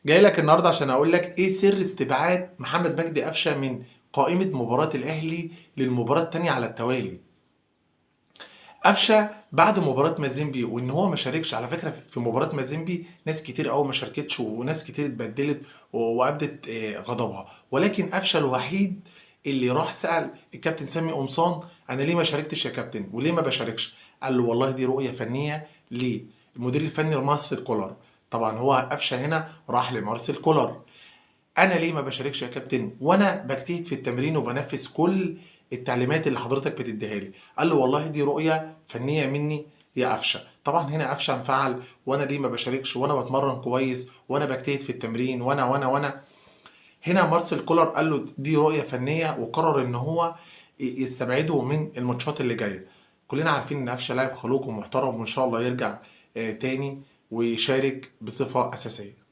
جاي لك النهارده عشان اقول لك ايه سر استبعاد محمد مجدي قفشه من قائمه مباراه الاهلي للمباراه الثانيه على التوالي. قفشه بعد مباراه مازيمبي وان هو ما شاركش، على فكره في مباراه مازيمبي ناس كتير قوي ما شاركتش وناس كتير اتبدلت وابدت غضبها، ولكن قفشه الوحيد اللي راح سال الكابتن سامي قمصان: انا ليه ما شاركتش يا كابتن وليه ما بشاركش؟ قال له والله دي رؤيه فنيه للمدير الفني لمارسيل كولر. طبعا هو قفشه هنا راح لمارسيل كولر: انا ليه ما بشاركش يا كابتن وانا بجتهد في التمرين وبنفذ كل التعليمات اللي حضرتك بتديها لي؟ قال له والله دي رؤيه فنيه مني يا قفشه. طبعا هنا قفشه انفعل: وانا ليه ما بشاركش وانا بتمرن كويس وانا بجتهد في التمرين وانا. هنا مارسيل كولر قال له دي رؤيه فنيه وقرر ان هو يستبعده من الماتشات اللي جايه. كلنا عارفين ان قفشه لاعب خلوق ومحترم وان شاء الله يرجع تاني ويشارك بصفه اساسيه.